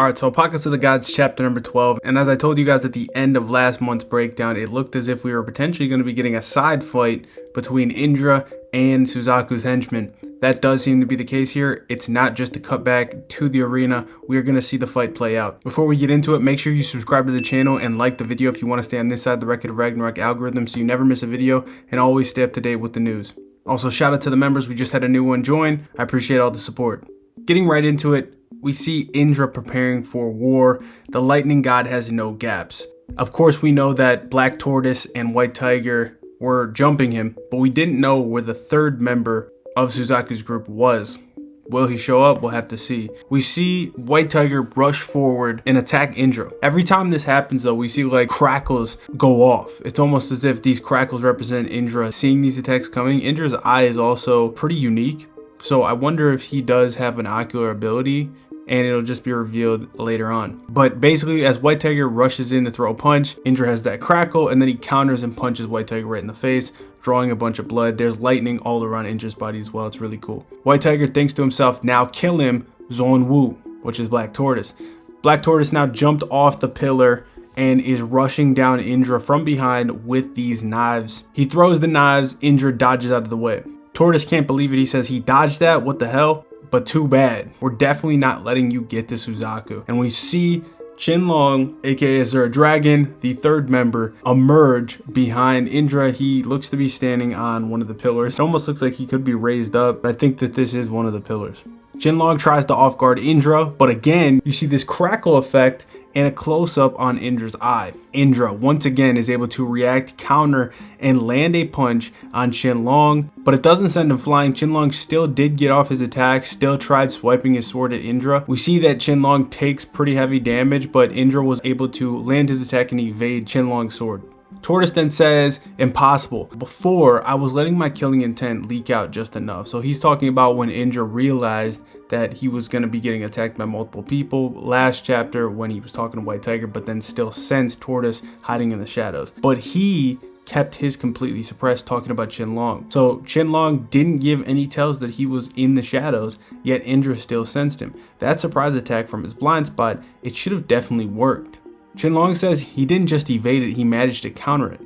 Alright, so Pockets of the Gods chapter number 12, and as I told you guys at the end of last month's breakdown, it looked as if we were potentially going to be getting a side fight between Indra and Suzaku's henchmen. That does seem to be the case here. It's not just a cutback to the arena. We are going to see the fight play out. Before we get into it, make sure you subscribe to the channel and like the video if you want to stay on this side of the Record of Ragnarok algorithm so you never miss a video and always stay up to date with the news. Also, shout out to the members. We just had a new one join. I appreciate all the support. Getting right into it, we see Indra preparing for war. The lightning god has no gaps. Of course, we know that Black Tortoise and White Tiger were jumping him, but we didn't know where the third member of Suzaku's group was. Will he show up? We'll have to see. We see White Tiger rush forward and attack Indra. Every time this happens though, we see like crackles go off. It's almost as if these crackles represent Indra seeing these attacks coming. Indra's eye is also pretty unique. So I wonder if he does have an ocular ability and it'll just be revealed later on. But basically, as White Tiger rushes in to throw a punch, Indra has that crackle and then he counters and punches White Tiger right in the face, drawing a bunch of blood. There's lightning all around Indra's body as well. It's really cool. White Tiger thinks to himself, now kill him, Zon Wu, which is Black Tortoise. Black Tortoise now jumped off the pillar and is rushing down Indra from behind with these knives. He throws the knives, Indra dodges out of the way. Tortoise can't believe it. He says, he dodged that? What the hell? But too bad. We're definitely not letting you get to Suzaku. And we see Qinlong, aka Azura Dragon, the third member, emerge behind Indra. He looks to be standing on one of the pillars. It almost looks like he could be raised up, but I think that this is one of the pillars. Qinlong tries to off guard Indra, but again, you see this crackle effect and a close-up on Indra's eye. Indra once again is able to react, counter, and land a punch on Qinlong, but it doesn't send him flying. Qinlong still did get off his attack, still tried swiping his sword at Indra. We see that Qinlong takes pretty heavy damage, but Indra was able to land his attack and evade Qinlong's sword. Tortoise then says, impossible. Before, I was letting my killing intent leak out just enough. So he's talking about when Indra realized that he was going to be getting attacked by multiple people last chapter when he was talking to White Tiger, but then still sensed Tortoise hiding in the shadows. But he kept his completely suppressed, talking about Qinlong. So Qinlong didn't give any tells that he was in the shadows, yet Indra still sensed him. That surprise attack from his blind spot, it should have definitely worked. Qinlong says he didn't just evade it, he managed to counter it.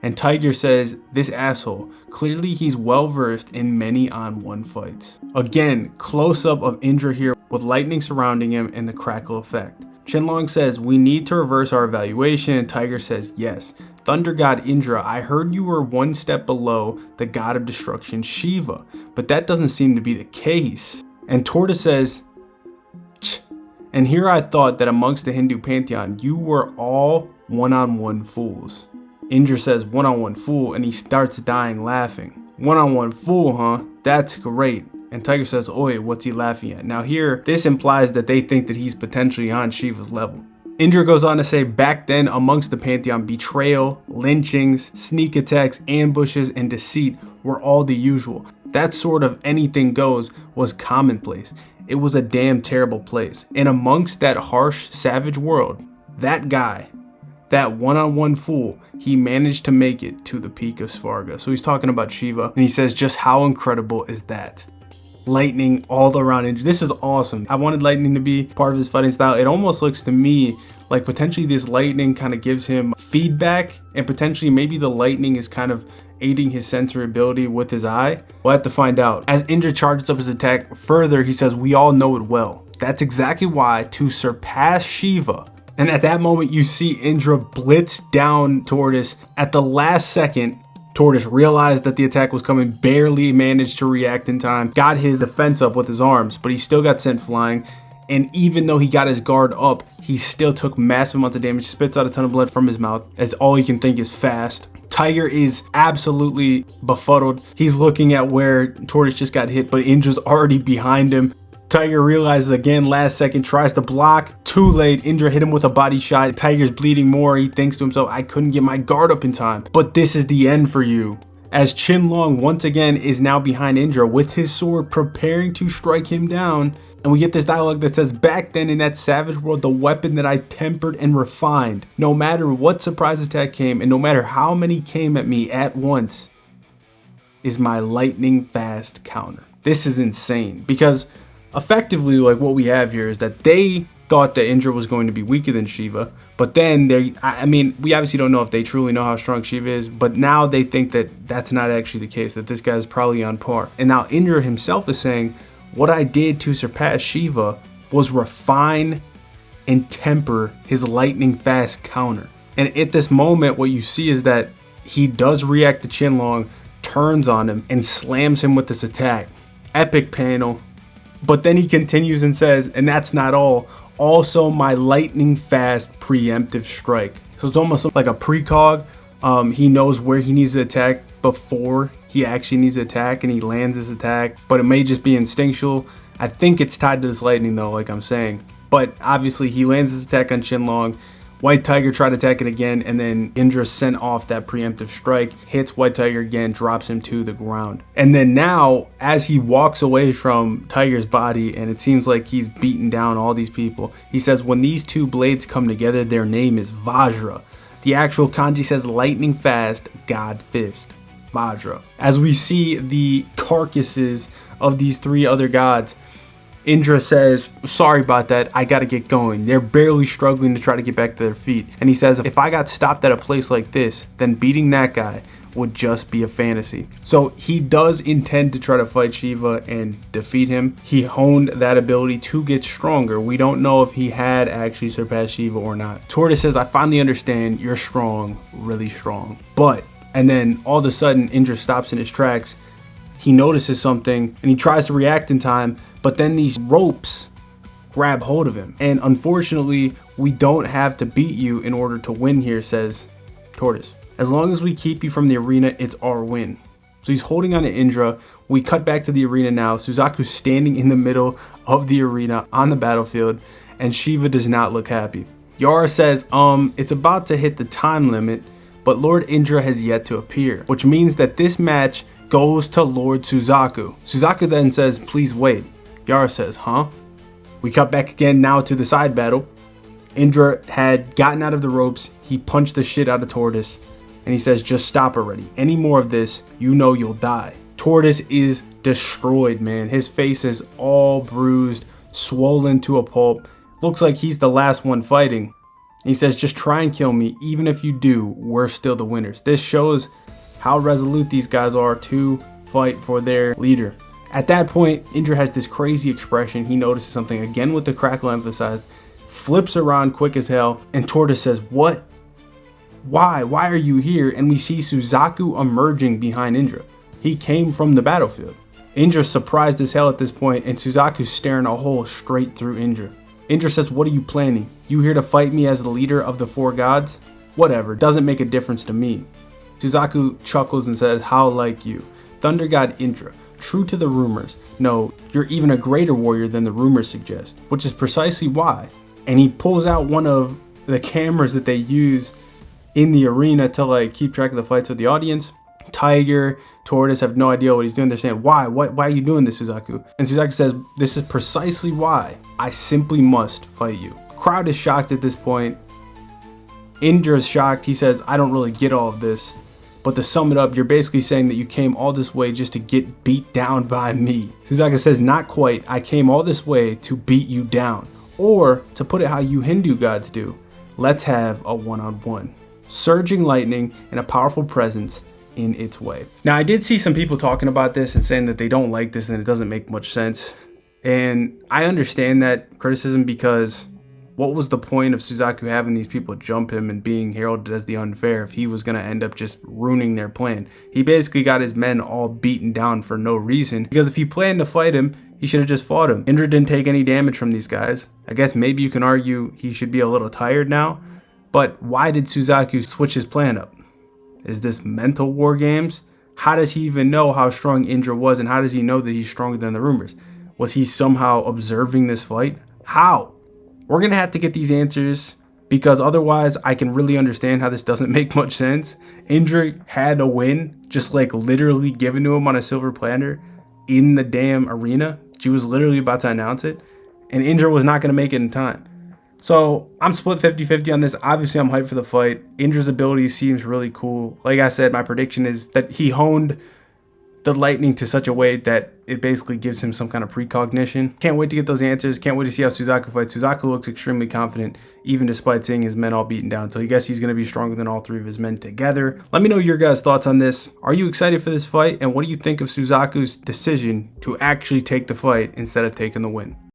And Tiger says, this asshole, clearly he's well versed in many on-one fights. Again, close up of Indra here with lightning surrounding him and the crackle effect. Qinlong says, we need to reverse our evaluation, and Tiger says, yes. Thunder God Indra, I heard you were one step below the god of destruction Shiva, but that doesn't seem to be the case. And Tortoise says, and here I thought that amongst the Hindu pantheon, you were all one-on-one fools. Indra says one-on-one fool, and he starts dying laughing. One-on-one fool, huh? That's great. And Tiger says, oi, what's he laughing at? Now here, this implies that they think that he's potentially on Shiva's level. Indra goes on to say, back then amongst the pantheon, betrayal, lynchings, sneak attacks, ambushes, and deceit were all the usual. That sort of anything goes was commonplace. It was a damn terrible place. And amongst that harsh, savage world, that guy, that one-on-one fool, he managed to make it to the peak of Svarga. So he's talking about Shiva, and he says, just how incredible is that? Lightning all around Indra. This is awesome. I wanted lightning to be part of his fighting style. It almost looks to me like potentially this lightning kind of gives him feedback, and potentially maybe the lightning is kind of aiding his sensory ability with his eye. We'll have to find out. As Indra charges up his attack further, he says, we all know it well. That's exactly why, to surpass Shiva. And at that moment, you see Indra blitz down Tortoise. At the last second, Tortoise realized that the attack was coming, barely managed to react in time, got his defense up with his arms, but he still got sent flying. And even though he got his guard up, he still took massive amounts of damage, spits out a ton of blood from his mouth, as all he can think is fast. Tiger is absolutely befuddled. He's looking at where Tortoise just got hit, but Indra's already behind him. Tiger realizes again, last second, tries to block. Too late, Indra hit him with a body shot. Tiger's bleeding more. He thinks to himself, I couldn't get my guard up in time. But this is the end for you. As Qinlong once again is now behind Indra with his sword preparing to strike him down. And we get this dialogue that says, back then in that savage world, the weapon that I tempered and refined, no matter what surprise attack came and no matter how many came at me at once, is my lightning fast counter. This is insane because effectively like what we have here is that the thought that Indra was going to be weaker than Shiva. But then, I mean, we obviously don't know if they truly know how strong Shiva is, but now they think that that's not actually the case, that this guy's probably on par. And now Indra himself is saying, what I did to surpass Shiva was refine and temper his lightning fast counter. And at this moment, what you see is that he does react to Qinlong, turns on him, and slams him with this attack. Epic panel. But then he continues and says, and that's not all, also my lightning fast preemptive strike. So it's almost like a precog. He knows where he needs to attack before he actually needs to attack, and he lands his attack, but it may just be instinctual. I think it's tied to this lightning though, like I'm saying. But obviously he lands his attack on Qinlong. White Tiger tried to attack it again, and then Indra sent off that preemptive strike, hits White Tiger again, drops him to the ground. And then now, as he walks away from Tiger's body, and it seems like he's beaten down all these people, he says, when these two blades come together, their name is Vajra. The actual kanji says lightning fast, God fist. Vajra. As we see the carcasses of these three other gods, Indra says, sorry about that, I gotta get going. They're barely struggling to try to get back to their feet. And he says, if I got stopped at a place like this, then beating that guy would just be a fantasy. So he does intend to try to fight Shiva and defeat him. He honed that ability to get stronger. We don't know if he had actually surpassed Shiva or not. Tortoise says, I finally understand, you're strong, really strong. But, and then all of a sudden, Indra stops in his tracks. He notices something and he tries to react in time, but then these ropes grab hold of him. And unfortunately, we don't have to beat you in order to win here, says Tortoise. As long as we keep you from the arena, it's our win. So he's holding on to Indra. We cut back to the arena now. Suzaku's standing in the middle of the arena on the battlefield, and Shiva does not look happy. Yara says, it's about to hit the time limit, but Lord Indra has yet to appear, which means that this match goes to Lord Suzaku. Suzaku then says, please wait. Yara says, huh? We cut back again now to the side battle. Indra had gotten out of the ropes. He punched the shit out of Tortoise, and he says, just stop already. Any more of this, you know you'll die. Tortoise is destroyed, man. His face is all bruised, swollen to a pulp. Looks like he's the last one fighting. He says, just try and kill me. Even if you do, we're still the winners. This shows how resolute these guys are to fight for their leader. At that point, Indra has this crazy expression. He notices something again with the crackle emphasized, flips around quick as hell, and Tortoise says, what? Why? Why are you here? And we see Suzaku emerging behind Indra. He came from the battlefield. Indra's surprised as hell at this point, and Suzaku's staring a hole straight through Indra. Indra says, what are you planning? You here to fight me as the leader of the four gods? Whatever, doesn't make a difference to me. Suzaku chuckles and says, how like you? Thunder God Indra, true to the rumors. No, you're even a greater warrior than the rumors suggest, which is precisely why. And he pulls out one of the cameras that they use in the arena to like keep track of the fights with the audience. Tiger, Tortoise have no idea what he's doing. They're saying, why are you doing this, Suzaku? And Suzaku says, this is precisely why. I simply must fight you. Crowd is shocked at this point. Indra's shocked. He says, I don't really get all of this. But to sum it up, you're basically saying that you came all this way just to get beat down by me. Suzaku says, not quite. I came all this way to beat you down. Or, to put it how you Hindu gods do, let's have a one-on-one. Surging lightning and a powerful presence in its way. Now, I did see some people talking about this and saying that they don't like this and it doesn't make much sense. And I understand that criticism, because what was the point of Suzaku having these people jump him and being heralded as the unfair if he was going to end up just ruining their plan? He basically got his men all beaten down for no reason, because if he planned to fight him, he should have just fought him. Indra didn't take any damage from these guys. I guess maybe you can argue he should be a little tired now, but why did Suzaku switch his plan up? Is this mental war games? How does he even know how strong Indra was, and how does he know that he's stronger than the rumors? Was he somehow observing this fight? How? We're going to have to get these answers, because otherwise I can really understand how this doesn't make much sense. Indra had a win, just like literally given to him on a silver platter in the damn arena. She was literally about to announce it, and Indra was not going to make it in time. So I'm split 50-50 on this. Obviously, I'm hyped for the fight. Indra's ability seems really cool. Like I said, my prediction is that he honed the lightning to such a way that it basically gives him some kind of precognition. Can't wait to get those answers. Can't wait to see how Suzaku fights. Suzaku looks extremely confident, even despite seeing his men all beaten down. So I guess he's going to be stronger than all three of his men together. Let me know your guys' thoughts on this. Are you excited for this fight? And what do you think of Suzaku's decision to actually take the fight instead of taking the win?